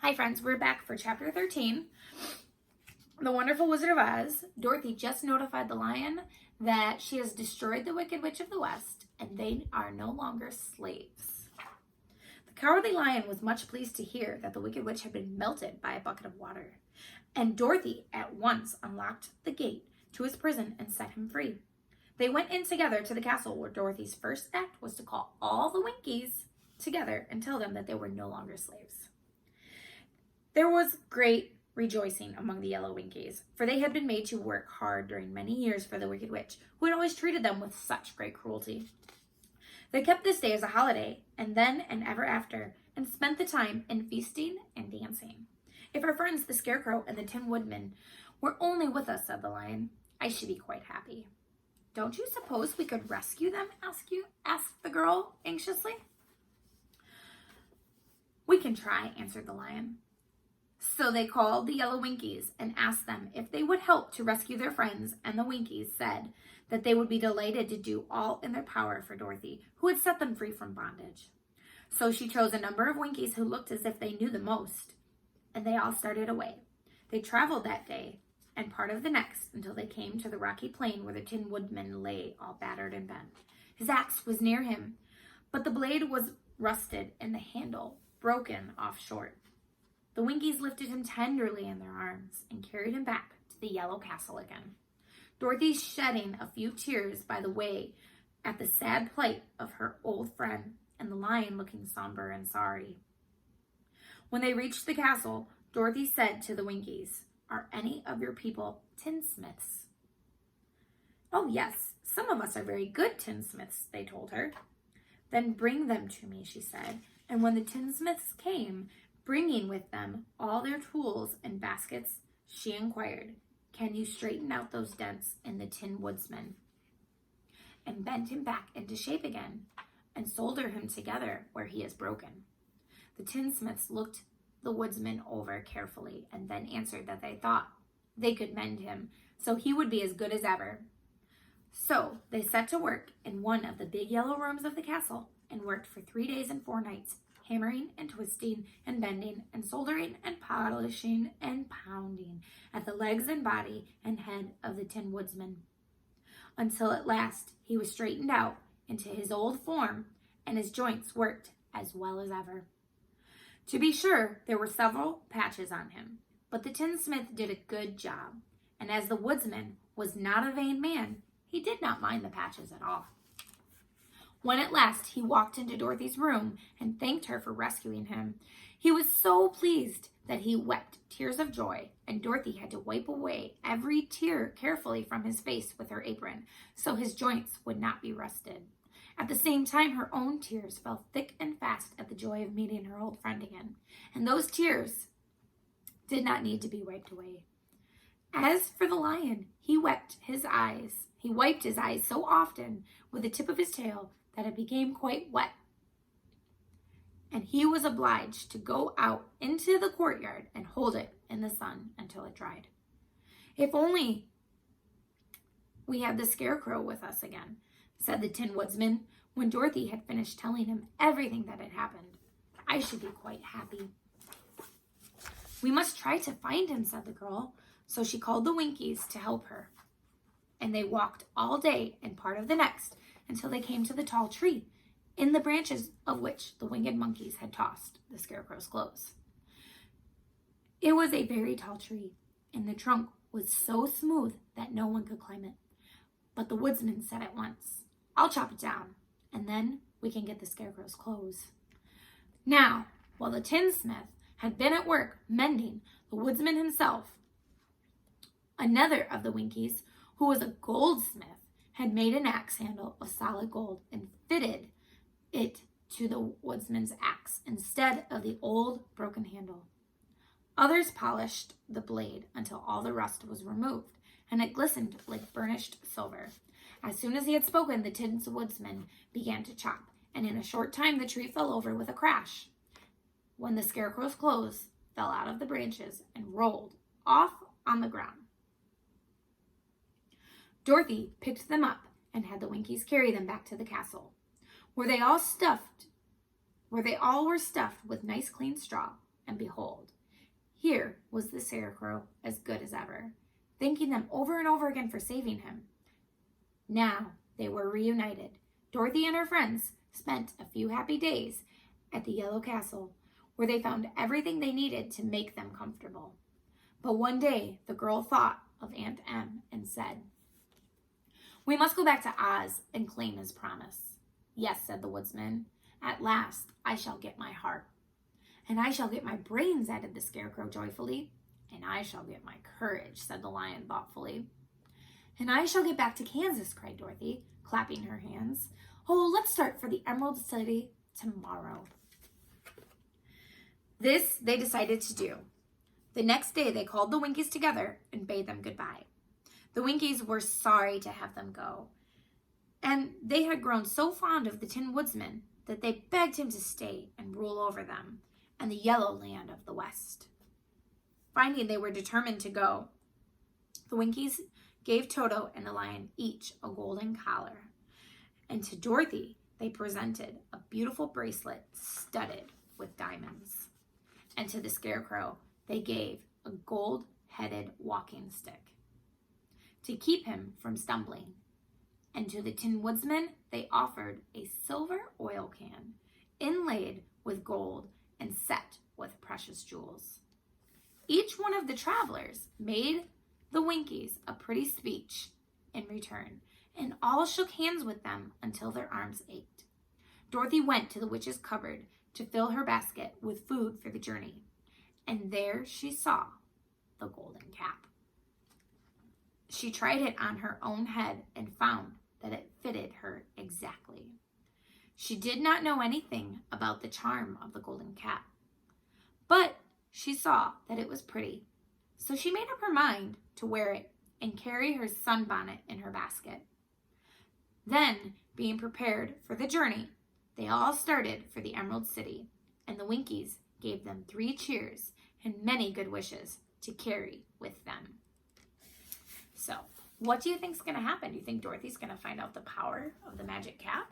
Hi friends, we're back for chapter 13, The Wonderful Wizard of Oz. Dorothy just notified the lion that she has destroyed the Wicked Witch of the West and they are no longer slaves. The Cowardly Lion was much pleased to hear that the Wicked Witch had been melted by a bucket of water, and Dorothy at once unlocked the gate to his prison and set him free. They went in together to the castle where Dorothy's first act was to call all the Winkies together and tell them that they were no longer slaves. There was great rejoicing among the yellow Winkies, for they had been made to work hard during many years for the Wicked Witch, who had always treated them with such great cruelty. They kept this day as a holiday, and then and ever after, and spent the time in feasting and dancing. If our friends the Scarecrow and the Tin Woodman were only with us, said the Lion, I should be quite happy. Don't you suppose we could rescue them? asked the girl anxiously. We can try, answered the Lion. So they called the yellow Winkies and asked them if they would help to rescue their friends, and the Winkies said that they would be delighted to do all in their power for Dorothy, who had set them free from bondage. So she chose a number of Winkies who looked as if they knew the most, and they all started away. They traveled that day and part of the next until they came to the rocky plain where the Tin Woodman lay all battered and bent. His axe was near him, but the blade was rusted and the handle broken off short. The Winkies lifted him tenderly in their arms and carried him back to the yellow castle again. Dorothy shedding a few tears by the way at the sad plight of her old friend, and the Lion looking somber and sorry. When they reached the castle, Dorothy said to the Winkies, Are any of your people tinsmiths? Oh yes, some of us are very good tinsmiths, they told her. Then bring them to me, she said, and when the tinsmiths came, bringing with them all their tools and baskets, she inquired, Can you straighten out those dents in the Tin Woodsman? And bend him back into shape again, and solder him together where he is broken. The tinsmiths looked the woodsman over carefully, and then answered that they thought they could mend him, so he would be as good as ever. So they set to work in one of the big yellow rooms of the castle, and worked for 3 days and 4 nights, hammering and twisting and bending and soldering and polishing and pounding at the legs and body and head of the Tin Woodsman, until at last he was straightened out into his old form and his joints worked as well as ever. To be sure, there were several patches on him, but the tinsmith did a good job, and as the woodsman was not a vain man, he did not mind the patches at all. When at last he walked into Dorothy's room and thanked her for rescuing him, he was so pleased that he wept tears of joy, and Dorothy had to wipe away every tear carefully from his face with her apron, so his joints would not be rusted. At the same time, her own tears fell thick and fast at the joy of meeting her old friend again, and those tears did not need to be wiped away. As for the Lion, he wiped his eyes so often with the tip of his tail that it became quite wet, and he was obliged to go out into the courtyard and hold it in the sun until it dried. If only we had the Scarecrow with us again, said the Tin Woodsman, when Dorothy had finished telling him everything that had happened. I should be quite happy. We must try to find him, said the girl, so she called the Winkies to help her, and they walked all day and part of the next until they came to the tall tree, in the branches of which the winged monkeys had tossed the Scarecrow's clothes. It was a very tall tree, and the trunk was so smooth that no one could climb it. But the woodsman said at once, I'll chop it down, and then we can get the Scarecrow's clothes. Now, while the tinsmith had been at work mending, the woodsman himself, another of the Winkies, who was a goldsmith, had made an axe handle of solid gold and fitted it to the woodsman's axe instead of the old broken handle. Others polished the blade until all the rust was removed, and it glistened like burnished silver. As soon as he had spoken, the Tin Woodsman began to chop, and in a short time the tree fell over with a crash, when the Scarecrow's clothes fell out of the branches and rolled off on the ground. Dorothy picked them up and had the Winkies carry them back to the castle, where they all were stuffed with nice clean straw and behold, here was the Scarecrow as good as ever, thanking them over and over again for saving him. Now they were reunited. Dorothy and her friends spent a few happy days at the Yellow Castle, where they found everything they needed to make them comfortable. But one day, the girl thought of Aunt Em and said, "We must go back to Oz and claim his promise." "Yes," said the woodsman. "At last I shall get my heart." "And I shall get my brains," added the Scarecrow joyfully. "And I shall get my courage," said the lion thoughtfully. "And I shall get back to Kansas," cried Dorothy, clapping her hands. "Oh, let's start for the Emerald City tomorrow." This they decided to do. The next day they called the Winkies together and bade them goodbye. The Winkies were sorry to have them go, and they had grown so fond of the Tin Woodsman that they begged him to stay and rule over them and the yellow land of the West. Finding they were determined to go, the Winkies gave Toto and the lion each a golden collar, and to Dorothy they presented a beautiful bracelet studded with diamonds. And to the Scarecrow they gave a gold-headed walking stick to keep him from stumbling. And to the Tin Woodsman they offered a silver oil can inlaid with gold and set with precious jewels. Each one of the travelers made the Winkies a pretty speech in return, and all shook hands with them until their arms ached. Dorothy went to the witch's cupboard to fill her basket with food for the journey, and there she saw the golden cap. She tried it on her own head and found that it fitted her exactly. She did not know anything about the charm of the golden cap, but she saw that it was pretty, so she made up her mind to wear it and carry her sunbonnet in her basket. Then, being prepared for the journey, they all started for the Emerald City, and the Winkies gave them 3 cheers and many good wishes to carry with them. So, what do you think is going to happen? Do you think Dorothy's going to find out the power of the magic cap?